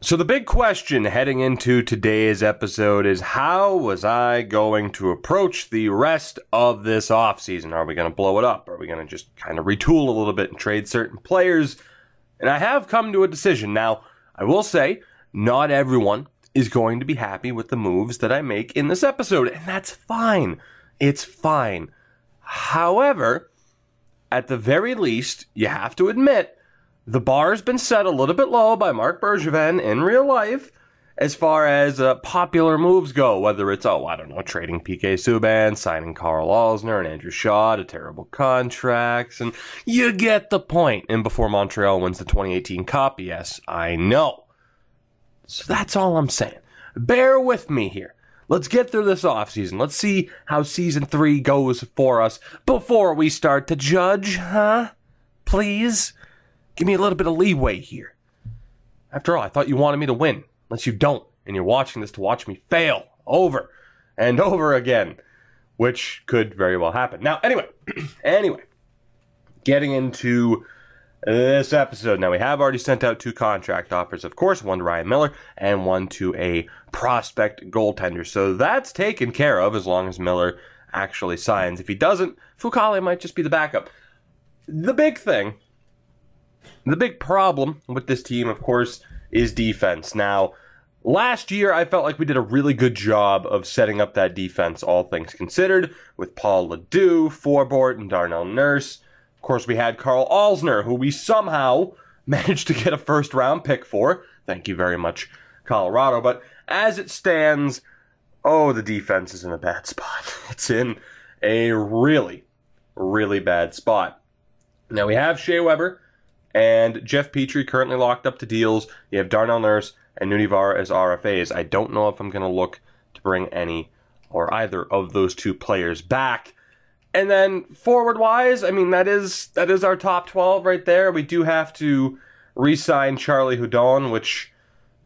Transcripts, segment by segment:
So the big question heading into today's episode is, how was I going to approach the rest of this offseason? Are we going to blow it up? Are we going to just kind of retool a little bit and trade certain players? And I have come to a decision. Now, I will say, not everyone is going to be happy with the moves that I make in this episode, and that's fine. It's fine. However, at the very least, you have to admit, the bar's been set a little bit low by Marc Bergevin in real life as far as popular moves go, whether it's, trading PK Subban, signing Carl Alzner and Andrew Shaw to terrible contracts, and you get the point. And before Montreal wins the 2018 Cup, yes, I know. So that's all I'm saying. Bear with me here. Let's get through this offseason. Let's see how Season 3 goes for us before we start to judge, huh? Please? Give me a little bit of leeway here. After all, I thought you wanted me to win. Unless you don't, and you're watching this to watch me fail over and over again, which could very well happen. Now, anyway, getting into this episode. Now, we have already sent out 2 contract offers, of course, one to Ryan Miller and one to a prospect goaltender. So that's taken care of as long as Miller actually signs. If he doesn't, Fucale might just be the backup. The big problem with this team, of course, is defense. Now, last year, I felt like we did a really good job of setting up that defense, all things considered, with Paul Ledoux, Forbort, and Darnell Nurse. Of course, we had Carl Alzner, who we somehow managed to get a first-round pick for. Thank you very much, Colorado. But as it stands, the defense is in a bad spot. It's in a really, really bad spot. Now, we have Shea Weber and Jeff Petrie currently locked up to deals. You have Darnell Nurse and Nunivar as RFAs. I don't know if I'm going to look to bring any or either of those 2 players back. And then forward-wise, that is our top 12 right there. We do have to re-sign Charlie Hudon, which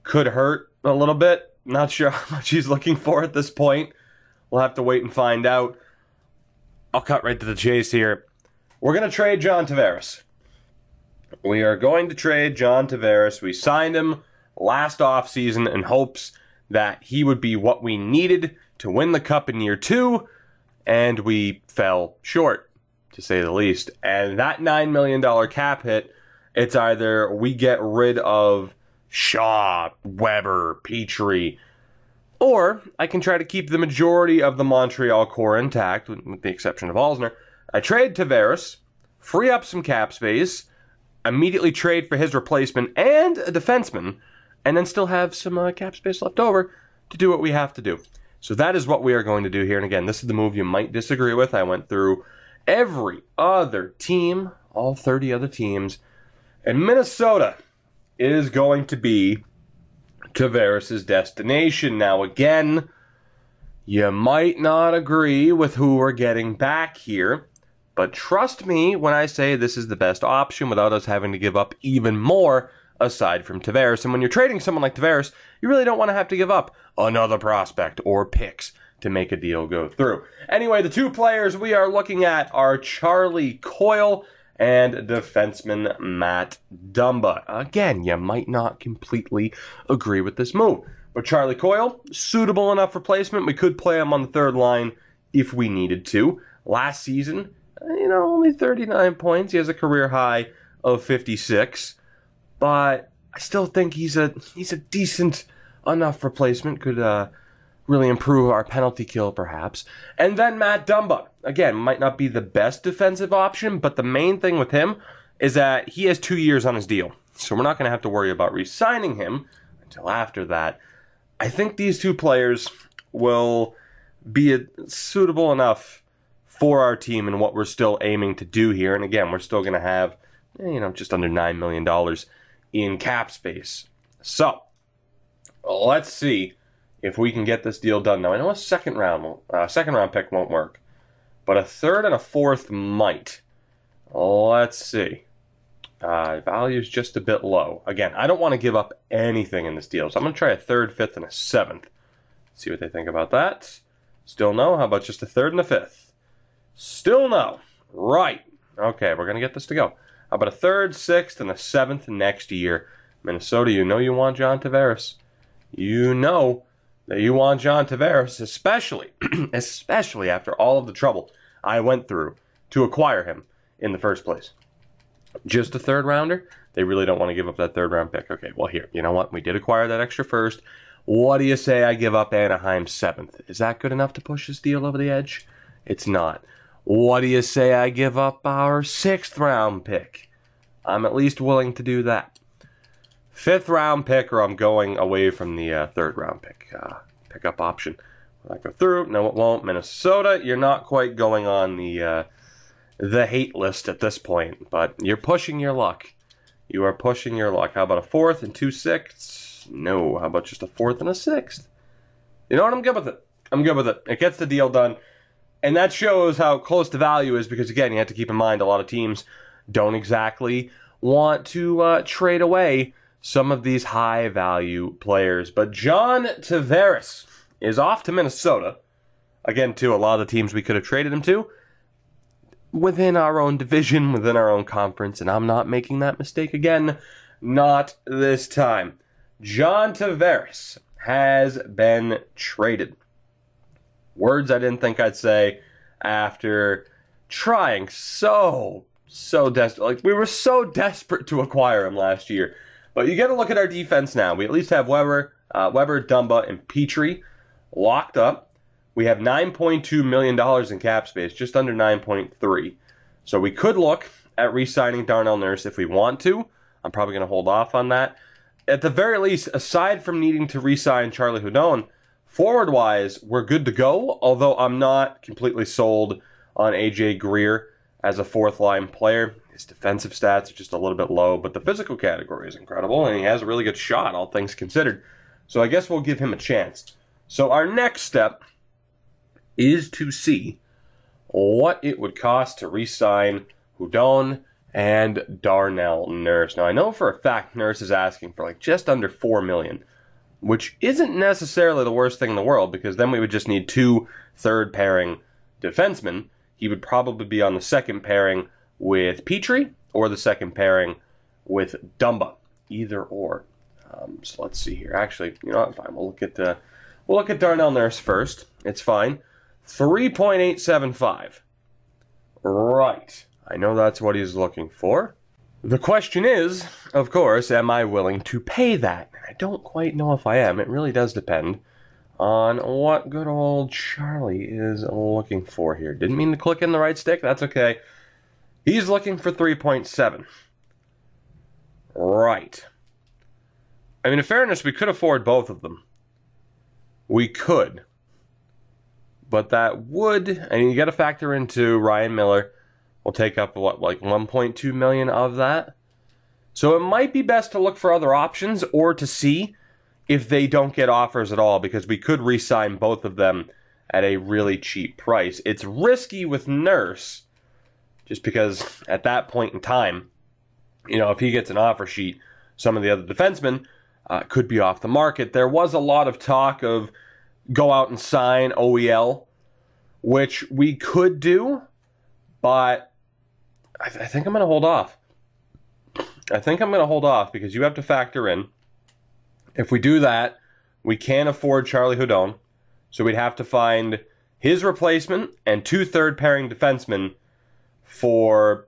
could hurt a little bit. Not sure how much he's looking for at this point. We'll have to wait and find out. I'll cut right to the chase here. We're going to trade John Tavares. We are going to trade John Tavares. We signed him last offseason in hopes that he would be what we needed to win the Cup in year 2, and we fell short, to say the least. And that $9 million cap hit, it's either we get rid of Shaw, Weber, Petrie, or I can try to keep the majority of the Montreal core intact, with the exception of Alzner. I trade Tavares, free up some cap space, immediately trade for his replacement and a defenseman, and then still have some cap space left over to do what we have to do. So that is what we are going to do here. And again, this is the move you might disagree with. I went through every other team, all 30 other teams, and Minnesota is going to be Tavares' destination. Now again, you might not agree with who we're getting back here, but trust me when I say this is the best option without us having to give up even more aside from Tavares. And when you're trading someone like Tavares, you really don't want to have to give up another prospect or picks to make a deal go through. Anyway, the 2 players we are looking at are Charlie Coyle and defenseman Matt Dumba. Again, you might not completely agree with this move, but Charlie Coyle, suitable enough replacement. We could play him on the 3rd line if we needed to. Last season, only 39 points. He has a career high of 56. But I still think he's a decent enough replacement. Could really improve our penalty kill, perhaps. And then Matt Dumba. Again, might not be the best defensive option, but the main thing with him is that he has 2 years on his deal. So we're not going to have to worry about re-signing him until after that. I think these 2 players will be suitable enough for our team and what we're still aiming to do here. And again, we're still going to have, just under $9 million in cap space. So, let's see if we can get this deal done. Now, I know a second round pick won't work, but a 3rd and a 4th might. Let's see. Value's just a bit low. Again, I don't want to give up anything in this deal, so I'm going to try a 3rd, 5th, and a 7th. See what they think about that. Still no? How about just a 3rd and a 5th? Still no. Right. Okay, we're going to get this to go. How about a 3rd, 6th, and a 7th next year? Minnesota, you know you want John Tavares. You know that you want John Tavares, especially after all of the trouble I went through to acquire him in the first place. Just a third rounder? They really don't want to give up that third round pick. Okay, well here, you know what? We did acquire that extra first. What do you say I give up Anaheim's 7th? Is that good enough to push this deal over the edge? It's not. What do you say I give up our 6th round pick? I'm at least willing to do that. 5th round pick, or I'm going away from the 3rd round pickup option. Will that go through? No, it won't. Minnesota, you're not quite going on the hate list at this point, but you're pushing your luck. You are pushing your luck. How about a 4th and 2 6ths? No. How about just a 4th and a 6th? You know what? I'm good with it. I'm good with it. It gets the deal done. And that shows how close the value is because, again, you have to keep in mind a lot of teams don't exactly want to trade away some of these high-value players. But John Tavares is off to Minnesota. Again, too, a lot of the teams we could have traded him to within our own division, within our own conference, and I'm not making that mistake again. Not this time. John Tavares has been traded. Words I didn't think I'd say after trying so desperate. Like, we were so desperate to acquire him last year. But you got to look at our defense now. We at least have Weber, Dumba, and Petrie locked up. We have $9.2 million in cap space, just under 9.3. So we could look at re-signing Darnell Nurse if we want to. I'm probably going to hold off on that. At the very least, aside from needing to re-sign Charlie Hudon, forward-wise, we're good to go, although I'm not completely sold on AJ Greer as a fourth-line player. His defensive stats are just a little bit low, but the physical category is incredible, and he has a really good shot, all things considered. So I guess we'll give him a chance. So our next step is to see what it would cost to re-sign Hudon and Darnell Nurse. Now, I know for a fact Nurse is asking for like just under $4 million, which isn't necessarily the worst thing in the world, because then we would just need 2 third-pairing defensemen. He would probably be on the second pairing with Petrie or the second pairing with Dumba, either or. So let's see here. Actually, you know what? Fine. We'll look at Darnell Nurse first. It's fine. 3.875. Right. I know that's what he's looking for. The question is, of course, am I willing to pay that? I don't quite know if I am. It really does depend on what good old Charlie is looking for here. Didn't mean to click in the right stick. That's okay. He's looking for 3.7. Right. I mean, in fairness, we could afford both of them. We could. But that would, and you got to factor into Ryan Miller will take up, what, like $1.2 million of that? So it might be best to look for other options or to see if they don't get offers at all, because we could re-sign both of them at a really cheap price. It's risky with Nurse, just because at that point in time, you know, if he gets an offer sheet, some of the other defensemen could be off the market. There was a lot of talk of go out and sign OEL, which we could do, but I think I'm going to hold off. I think I'm going to hold off because you have to factor in, if we do that, we can't afford Charlie Hudon, so we'd have to find his replacement and 2 third-pairing defensemen for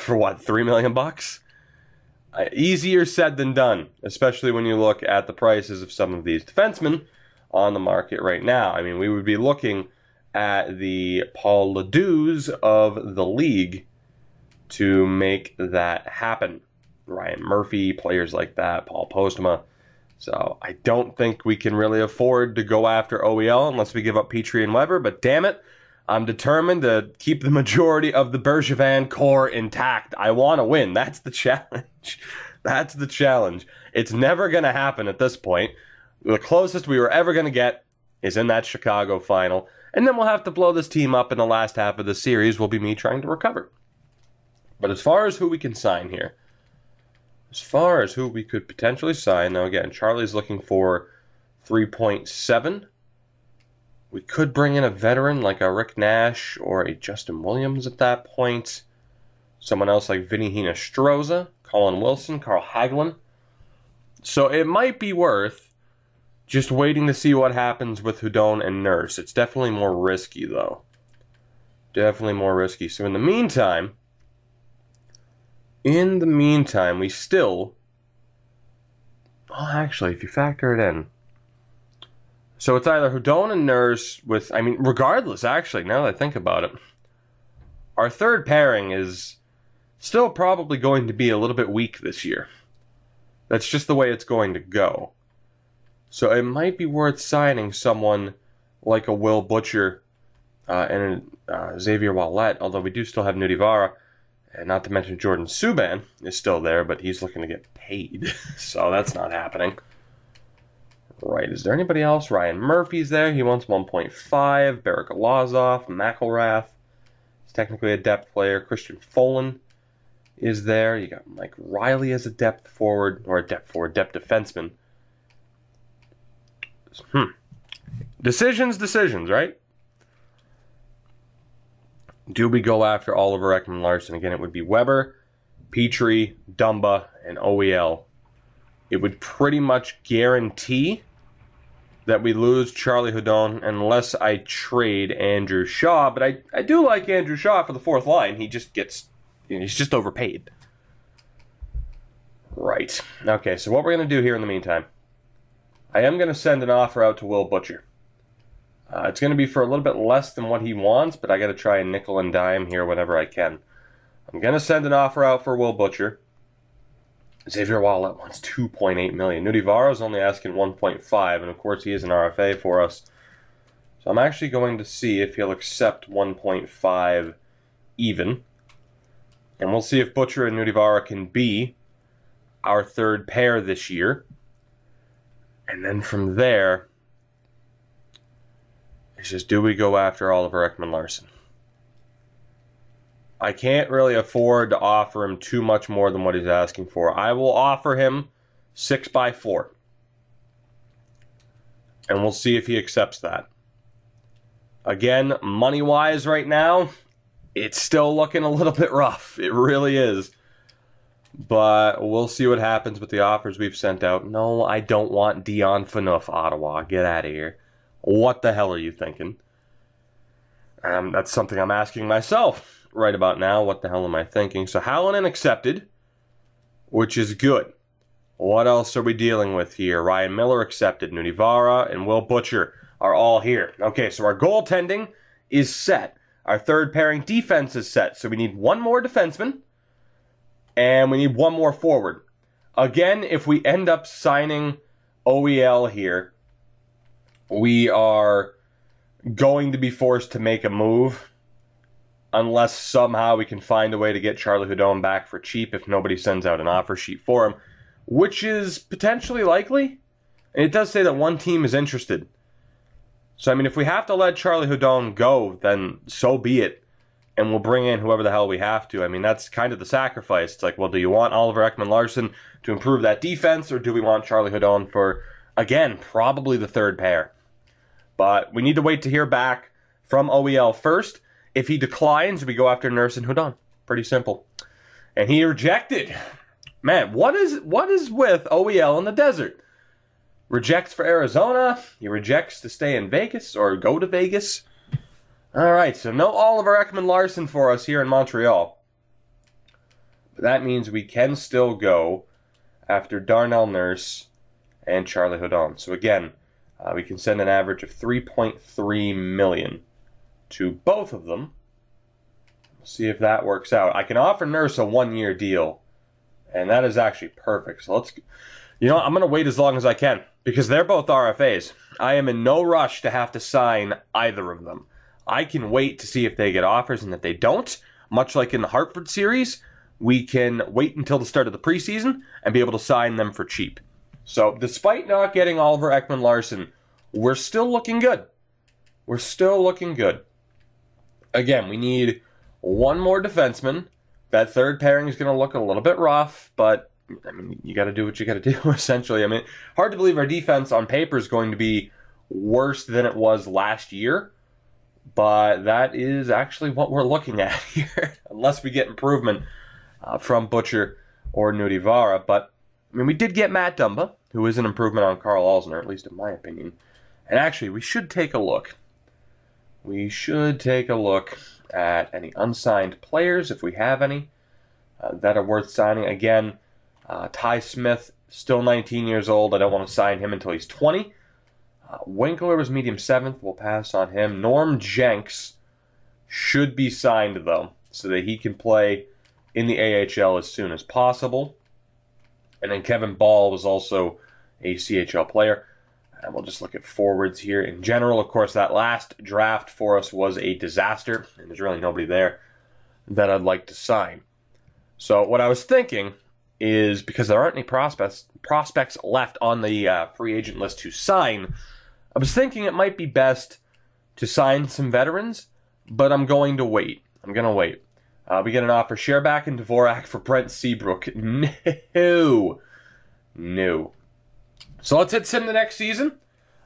what, $3 million bucks? Easier said than done, especially when you look at the prices of some of these defensemen on the market right now. I mean, we would be looking at the Paul Leducs of the league to make that happen. Ryan Murphy, players like that, Paul Postma. So I don't think we can really afford to go after OEL unless we give up Petrie and Weber, but damn it, I'm determined to keep the majority of the Bergevin core intact. I want to win. That's the challenge. That's the challenge. It's never going to happen at this point. The closest we were ever going to get is in that Chicago final, and then we'll have to blow this team up in the last half of the series. Will be me trying to recover. But as far as who we can sign here, as far as who we could potentially sign, now again, Charlie's looking for 3.7. We could bring in a veteran like a Rick Nash or a Justin Williams at that point. Someone else like Vinny Hinostroza, Colin Wilson, Carl Hagelin. So it might be worth just waiting to see what happens with Hudon and Nurse. It's definitely more risky, though. Definitely more risky. So in the meantime, we still... Well, actually, if you factor it in. So it's either Hudon and Nurse with... I mean, regardless, actually, now that I think about it. Our third pairing is still probably going to be a little bit weak this year. That's just the way it's going to go. So it might be worth signing someone like a Will Butcher and Xavier Ouellet, although we do still have Nudivara, and not to mention Jordan Subban is still there, but he's looking to get paid, so that's not happening. Right, is there anybody else? Ryan Murphy's there, he wants 1.5, Barrick Alazov, McElrath, he's technically a depth player, Christian Folan is there, you got Mike Riley as a depth forward, or a depth defenseman. Decisions, right? Do we go after Oliver Ekman-Larsson? Again, it would be Weber, Petrie, Dumba, and OEL. It would pretty much guarantee that we lose Charlie Hudon unless I trade Andrew Shaw. But I do like Andrew Shaw for the fourth line. He just gets... he's just overpaid. Right. Okay, so what we're going to do here in the meantime. I am going to send an offer out to Will Butcher. It's going to be for a little bit less than what he wants, but I got to try and nickel and dime here whenever I can. I'm going to send an offer out for Will Butcher. Xavier Ouellet wants $2.8 million. Nudivara's only asking 1.5, and of course he is an RFA for us. So I'm actually going to see if he'll accept 1.5 even. And we'll see if Butcher and Nudivara can be our third pair this year. And then from there, it's just, do we go after Oliver Ekman-Larsson? I can't really afford to offer him too much more than what he's asking for. I will offer him 6x4. And we'll see if he accepts that. Again, money-wise right now, it's still looking a little bit rough. It really is. But we'll see what happens with the offers we've sent out. No, I don't want Dion Phaneuf, Ottawa. Get out of here. What the hell are you thinking? That's something I'm asking myself right about now. What the hell am I thinking? So Hallinan accepted, which is good. What else are we dealing with here? Ryan Miller accepted. Nudivara and Will Butcher are all here. Okay, so our goaltending is set. Our third pairing defense is set. So we need one more defenseman. And we need one more forward. Again, if we end up signing OEL here, we are going to be forced to make a move unless somehow we can find a way to get Charlie Hudon back for cheap if nobody sends out an offer sheet for him, which is potentially likely. And it does say that one team is interested. So, I mean, if we have to let Charlie Hudon go, then so be it. And we'll bring in whoever the hell we have to. I mean, that's kind of the sacrifice. It's like, well, do you want Oliver Ekman-Larsson to improve that defense, or do we want Charlie Hudon for, again, probably the third pair? But we need to wait to hear back from OEL first. If he declines, we go after Nurse and Hudon. Pretty simple. And he rejected. Man, what is with OEL in the desert? Rejects for Arizona. He rejects to stay in Vegas or go to Vegas. All right, so no Oliver Ekman-Larsson for us here in Montreal. But that means we can still go after Darnell Nurse and Charlie Hudon. So again, we can send an average of $3.3 million to both of them. We'll see if that works out. I can offer Nurse a one-year deal, and that is actually perfect. So let's, you know, I'm going to wait as long as I can because they're both RFAs. I am in no rush to have to sign either of them. I can wait to see if they get offers, and if they don't, much like in the Hartford series, we can wait until the start of the preseason and be able to sign them for cheap. So, despite not getting Oliver Ekman-Larsson, we're still looking good. We're still looking good. Again, we need one more defenseman. That third pairing is going to look a little bit rough, but, I mean, you got to do what you got to do, essentially. I mean, hard to believe our defense on paper is going to be worse than it was last year. But that is actually what we're looking at here, unless we get improvement from Butcher or Nudivara. But I mean, we did get Matt Dumba, who is an improvement on Carl Alzner, at least in my opinion. And actually, we should take a look. We should take a look at any unsigned players, if we have any, that are worth signing. Again, Ty Smith, still 19 years old. I don't want to sign him until he's 20. Winkler was medium 7th. We'll pass on him. Norm Jenks should be signed, though, so that he can play in the AHL as soon as possible. And then Kevin Ball was also a CHL player. And we'll just look at forwards here in general. Of course, that last draft for us was a disaster, and there's really nobody there that I'd like to sign. So what I was thinking is, because there aren't any prospects left on the free agent list to sign, I was thinking it might be best to sign some veterans, but I'm going to wait. I'm going to wait. We get an offer, Sherbak and Dvorak for Brent Seabrook. No. So let's hit sim the next season.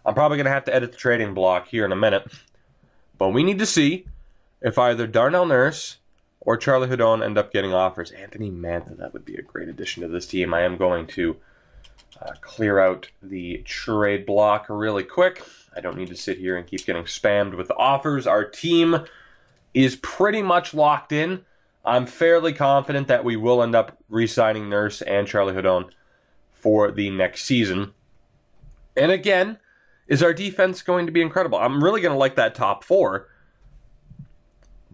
I'm probably going to have to edit the trading block here in a minute. But we need to see if either Darnell Nurse or Charlie Hudon end up getting offers. Anthony Mantha, that would be a great addition to this team. I am going to clear out the trade block really quick. I don't need to sit here and keep getting spammed with offers. Our team is pretty much locked in. I'm fairly confident that we will end up re-signing Nurse and Charlie Hudon for the next season. And again, is our defense going to be incredible? I'm really going to like that top 4.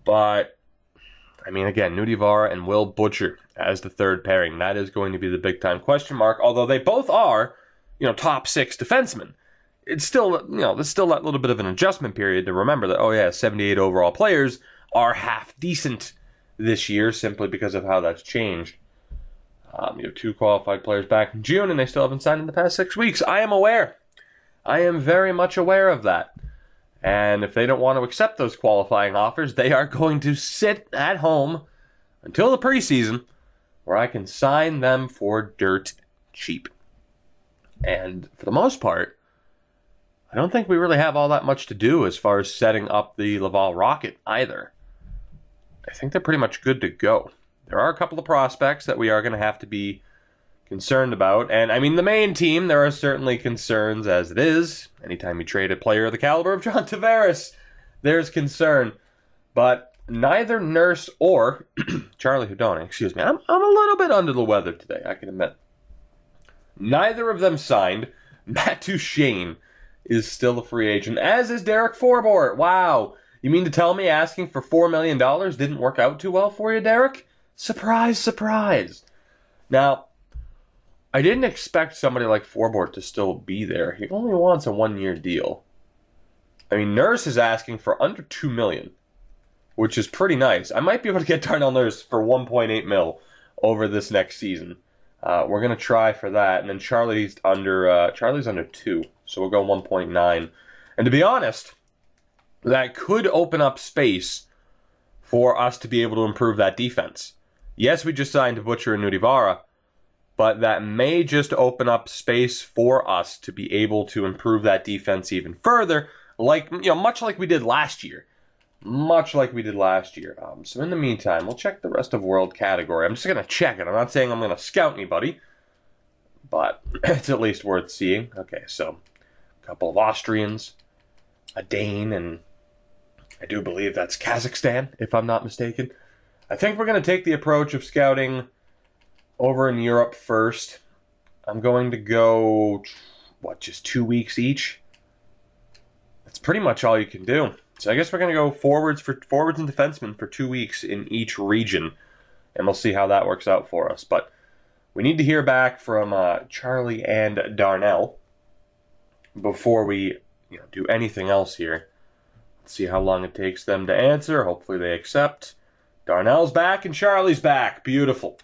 But, I mean, again, Nudivara and Will Butcher as the third pairing. That is going to be the big-time question mark. Although they both are, top 6 defensemen. It's still, there's still that little bit of an adjustment period to remember that, 78 overall players are half decent this year simply because of how that's changed. You have 2 qualified players back in June, and they still haven't signed in the past 6 weeks. I am aware. I am very much aware of that. And if they don't want to accept those qualifying offers, they are going to sit at home until the preseason, where I can sign them for dirt cheap. And for the most part, I don't think we really have all that much to do as far as setting up the Laval Rocket either. I think they're pretty much good to go. There are a couple of prospects that we are going to have to be concerned about. And, I mean, the main team, there are certainly concerns as it is. Anytime you trade a player of the caliber of John Tavares, there's concern. But neither Nurse or Charlie Hudon, excuse me, I'm a little bit under the weather today, I can admit. Neither of them signed. Matt Duchene is still a free agent, as is Derek Forbort. Wow. You mean to tell me asking for $4 million didn't work out too well for you, Derek? Surprise, surprise. Now, I didn't expect somebody like Forbort to still be there. He only wants a 1-year deal. I mean, Nurse is asking for under $2 million, which is pretty nice. I might be able to get Darnell Nurse for $1.8 million over this next season. We're going to try for that. And then Charlie's under 2, so we'll go 1.9. And to be honest, that could open up space for us to be able to improve that defense. Yes, we just signed Butcher and Nudivara, but that may just open up space for us to be able to improve that defense even further, much like we did last year. So in the meantime, we'll check the rest of world category. I'm just going to check it. I'm not saying I'm going to scout anybody, but it's at least worth seeing. Okay, so a couple of Austrians, a Dane, and I do believe that's Kazakhstan, if I'm not mistaken. I think we're going to take the approach of scouting over in Europe first. I'm going to go, just 2 weeks each? That's pretty much all you can do. So I guess we're going to go forwards and defensemen for 2 weeks in each region, and we'll see how that works out for us. But we need to hear back from Charlie and Darnell before we do anything else here. Let's see how long it takes them to answer. Hopefully they accept. Darnell's back and Charlie's back. Beautiful.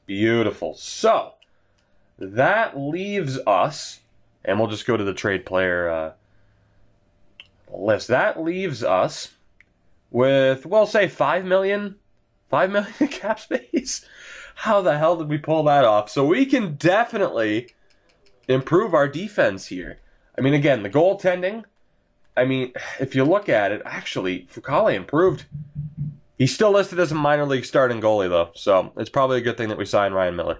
Beautiful. So, that leaves us, and we'll just go to the trade player list. That leaves us with, we'll say, $5 million cap space. How the hell did we pull that off? So we can definitely improve our defense here. I mean, again, the goaltending, if you look at it, actually, Foucault improved. He's still listed as a minor league starting goalie, though, so it's probably a good thing that we signed Ryan Miller.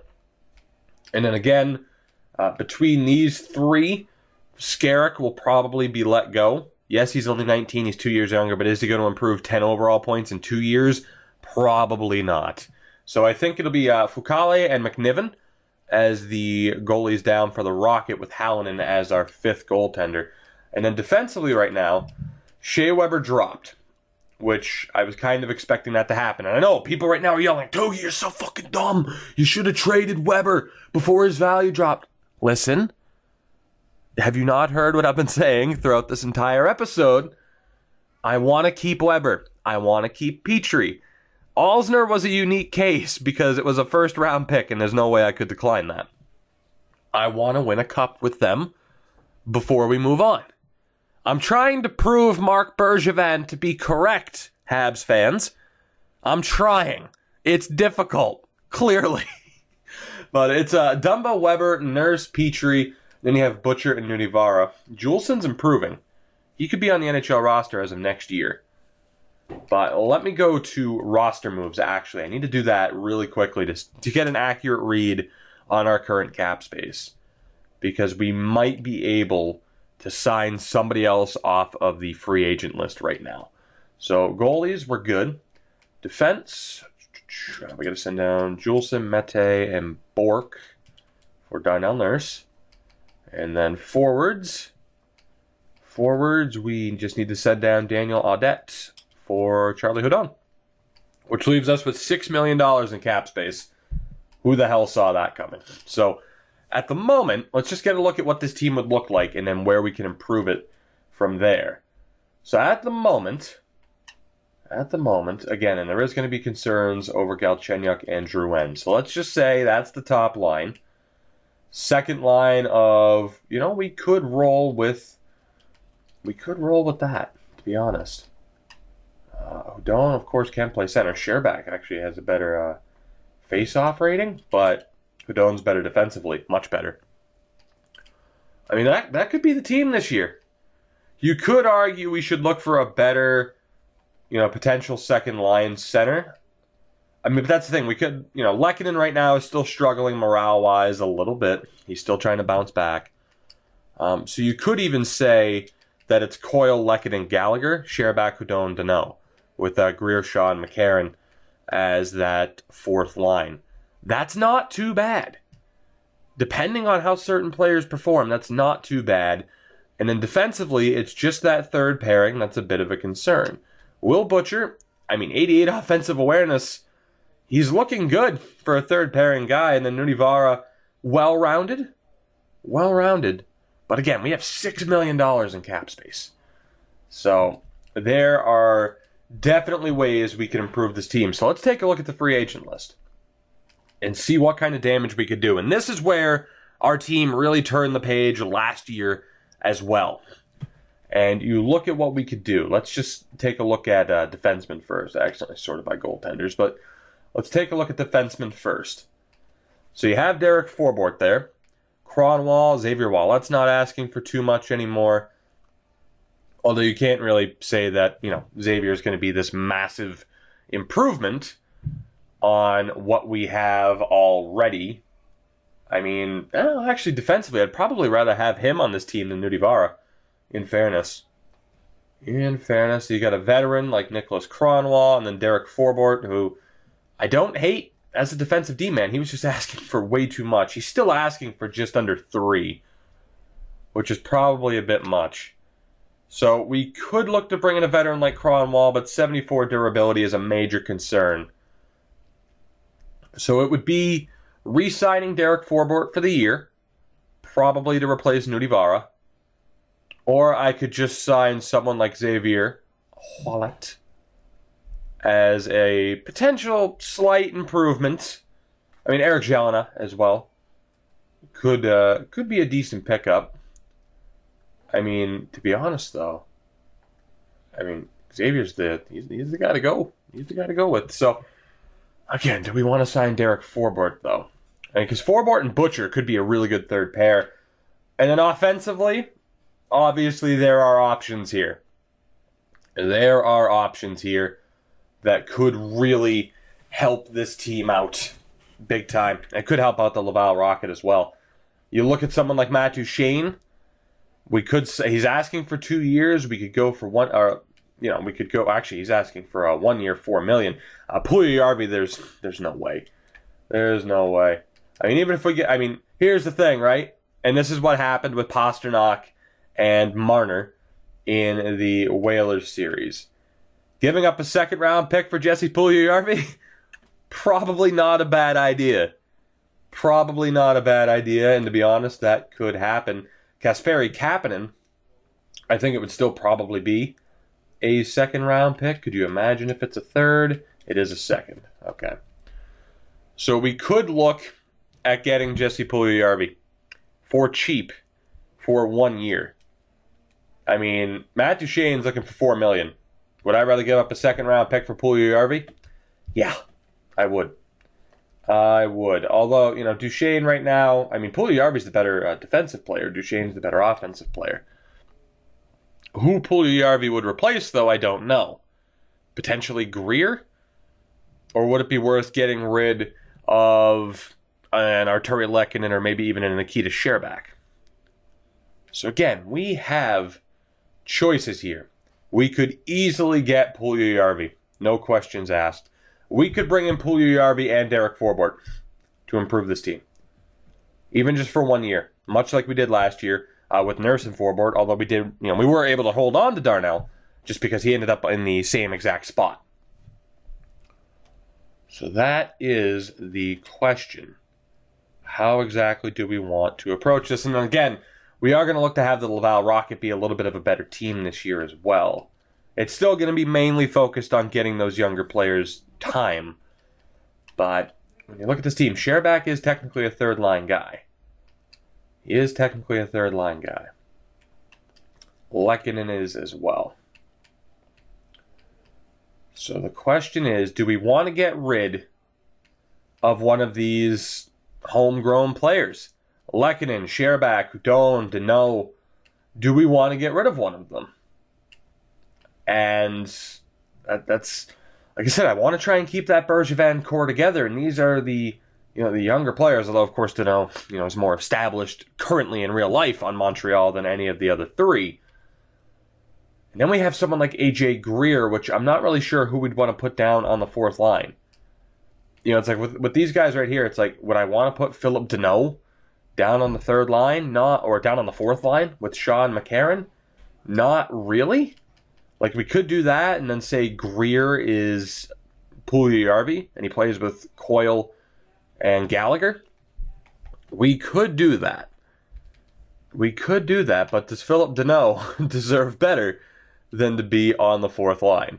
And then again, between these three, Skarek will probably be let go. Yes, he's only 19, he's 2 years younger, but is he going to improve 10 overall points in 2 years? Probably not. So I think it'll be Fukale and McNiven as the goalies down for the Rocket, with Hallinan as our fifth goaltender. And then defensively right now, Shea Weber dropped, which I was kind of expecting that to happen. And I know people right now are yelling, Togi, you're so fucking dumb. You should have traded Weber before his value dropped. Listen, have you not heard what I've been saying throughout this entire episode? I want to keep Weber. I want to keep Petrie. Alzner was a unique case because it was a first-round pick, and there's no way I could decline that. I want to win a cup with them before we move on. I'm trying to prove Marc Bergevin to be correct, Habs fans. I'm trying. It's difficult, clearly. But it's Dumba, Weber, Nurse, Petrie, then you have Butcher and Nunivara. Julesen's improving. He could be on the NHL roster as of next year. But let me go to roster moves, actually. I need to do that really quickly to get an accurate read on our current cap space, because we might be able to sign somebody else off of the free agent list right now. So goalies, we're good. Defense, we got to send down Julesen, Mete, and Bork for Darnell Nurse. And then forwards, we just need to send down Daniel Audette for Charlie Houdon, which leaves us with $6 million in cap space. Who the hell saw that coming? So at the moment, let's just get a look at what this team would look like and then where we can improve it from there. So at the moment, again, and there is going to be concerns over Galchenyuk and Drouin. So let's just say that's the top line. Second line of, we could roll with that, to be honest. Houdon, of course, can play center. Sherbak actually has a better face-off rating, but Houdon's better defensively. Much better. I mean, that could be the team this year. You could argue we should look for a better, potential second-line center. I mean, but that's the thing. We could, Lehkonen right now is still struggling morale-wise a little bit. He's still trying to bounce back. So you could even say that it's Coyle, Lehkonen, Gallagher, Sherbak, Houdon, Danault, with Greer, Shaw, and McCarron as that fourth line. That's not too bad. Depending on how certain players perform, that's not too bad. And then defensively, it's just that third pairing that's a bit of a concern. Will Butcher, 88 offensive awareness, he's looking good for a third pairing guy. And then Nunivara, well-rounded. But again, we have $6 million in cap space. So there are definitely ways we can improve this team. So let's take a look at the free agent list and see what kind of damage we could do. And this is where our team really turned the page last year as well. And you look at what we could do. Let's just take a look at defensemen first. I accidentally sorted by goaltenders, but let's take a look at defensemen first. So you have Derek Forbort there. Cronwall, Xavier Wall. That's not asking for too much anymore. Although you can't really say that, Xavier is going to be this massive improvement on what we have already. Actually, defensively, I'd probably rather have him on this team than Nunivara, in fairness. You got a veteran like Nicholas Cronwall and then Derek Forbort, who I don't hate as a defensive D-man. He was just asking for way too much. He's still asking for just under 3, which is probably a bit much. So we could look to bring in a veteran like Cronwall, but 74 durability is a major concern. So it would be re-signing Derek Forbort for the year, probably to replace Nunivara. Or I could just sign someone like Xavier Wallet as a potential slight improvement. Eric Jalina as well could be a decent pickup. To be honest though, Xavier's he's the guy to go. He's the guy to go with. So again, do we want to sign Derek Forbort though? Because Forbort and Butcher could be a really good third pair. And then offensively, obviously there are options here. There are options here that could really help this team out big time. It could help out the Laval Rocket as well. You look at someone like Matt Duchene. We could say he's asking for 2 years. We could go for one, or we could go. Actually, he's asking for a 1 year, $4 million. Puljujarvi, there's no way. There's no way. I mean, even if we get, I mean, here's the thing, right? And this is what happened with Pasternak and Marner in the Whalers series. Giving up a second-round pick for Jesse Puljujarvi? Probably not a bad idea. Probably not a bad idea, and to be honest, that could happen. Kasperi Kapanen, I think it would still probably be a second-round pick. Could you imagine if it's a third? It is a second. Okay. So we could look at getting Jesse Puljujarvi for cheap for 1 year. I mean, Matt Duchene's looking for $4 million. Would I rather give up a second-round pick for Puljujarvi? Yeah, I would. I would. Although, Duchene right now, I mean, Puljujarvi's the better defensive player. Duchene's the better offensive player. Who Puljujarvi would replace, though, I don't know. Potentially Greer? Or would it be worth getting rid of an Arturi Lehkonen or maybe even a Nikita Sherbak? So again, we have choices here. We could easily get Puljujarvi. No questions asked. We could bring in Puljujarvi and Derek Forbort to improve this team. Even just for 1 year. Much like we did last year with Nurse and Forbort. Although we were able to hold on to Darnell just because he ended up in the same exact spot. So that is the question. How exactly do we want to approach this? And again, we are going to look to have the Laval Rocket be a little bit of a better team this year as well. It's still going to be mainly focused on getting those younger players time. But when you look at this team, Sherbak is technically a third-line guy. He is technically a third-line guy. Lehkonen is as well. So the question is, do we want to get rid of one of these homegrown players? Lehkonen, Sherbak, Hudon, Deneau. Do we want to get rid of one of them? And that's, like I said, I want to try and keep that Bergevin core together. And these are the younger players, although, of course, Deneau, is more established currently in real life on Montreal than any of the other three. And then we have someone like AJ Greer, which I'm not really sure who we'd want to put down on the fourth line. It's like with these guys right here, it's like, would I want to put Philip Deneau down on the third line, or down on the fourth line with Sean McCarron? Not really. Like, we could do that and then say Greer is Puljujarvi and he plays with Coyle and Gallagher. We could do that. But does Philip Deneau deserve better than to be on the fourth line?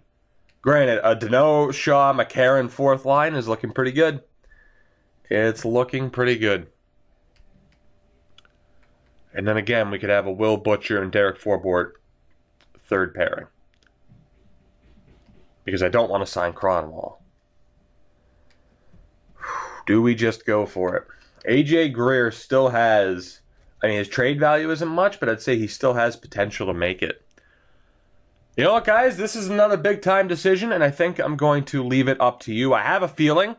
Granted, a Deneau, Shaw, McCarron fourth line is looking pretty good. It's looking pretty good. And then again, we could have a Will Butcher and Derek Forbort third pairing. Because I don't want to sign Cronwall. Do we just go for it? AJ Greer still has, his trade value isn't much, but I'd say he still has potential to make it. You know what, guys? This is another big-time decision, and I think I'm going to leave it up to you. I have a feeling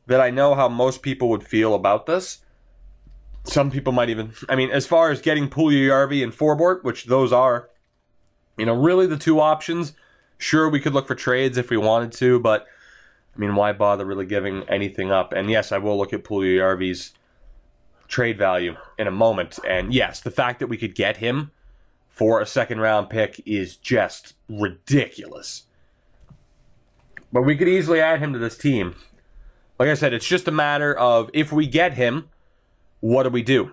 that I know how most people would feel about this. Some people might even, as far as getting Puljujarvi and Forbort, which those are, really the two options. Sure, we could look for trades if we wanted to, but, why bother really giving anything up? And yes, I will look at Puljujarvi's trade value in a moment. And yes, the fact that we could get him for a second-round pick is just ridiculous. But we could easily add him to this team. Like I said, it's just a matter of, if we get him, what do we do?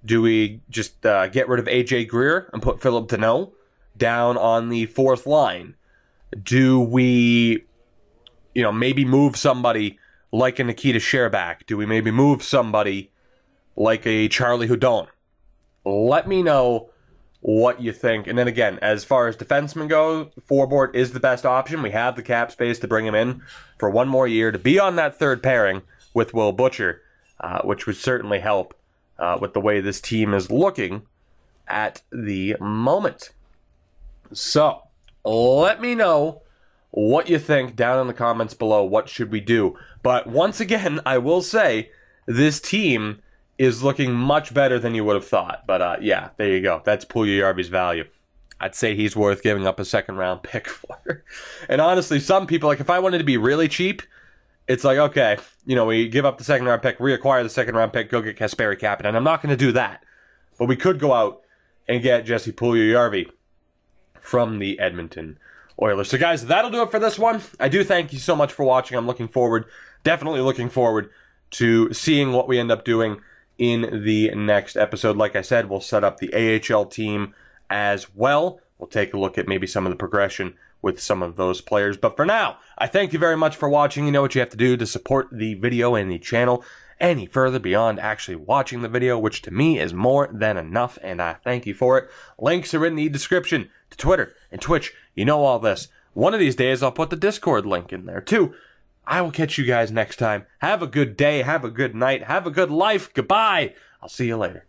Do we just get rid of AJ Greer and put Philip Deneau down on the fourth line? Do we, maybe move somebody like a Nikita Sherbak? Do we maybe move somebody like a Charlie Hudon? Let me know what you think. And then again, as far as defensemen go, Forbort is the best option. We have the cap space to bring him in for 1 more year to be on that third pairing with Will Butcher, which would certainly help with the way this team is looking at the moment. So, let me know what you think down in the comments below. What should we do? But once again, I will say this team is looking much better than you would have thought. But yeah, there you go. That's Puljujarvi's value. I'd say he's worth giving up a second-round pick for. And honestly, some people, like if I wanted to be really cheap, it's like, okay, you know, we give up the second-round pick, reacquire the second-round pick, go get Kasperi Kapanen. And I'm not going to do that. But we could go out and get Jesse Puljujarvi from the Edmonton Oilers. So guys, that'll do it for this one. I do thank you so much for watching. I'm definitely looking forward to seeing what we end up doing in the next episode. Like I said, we'll set up the AHL team as well. We'll take a look at maybe some of the progression with some of those players. But for now, I thank you very much for watching. You know what you have to do to support the video and the channel any further beyond actually watching the video, which to me is more than enough, and I thank you for it. Links are in the description to Twitter and Twitch. You know all this. One of these days, I'll put the Discord link in there too. I will catch you guys next time. Have a good day. Have a good night. Have a good life. Goodbye. I'll see you later.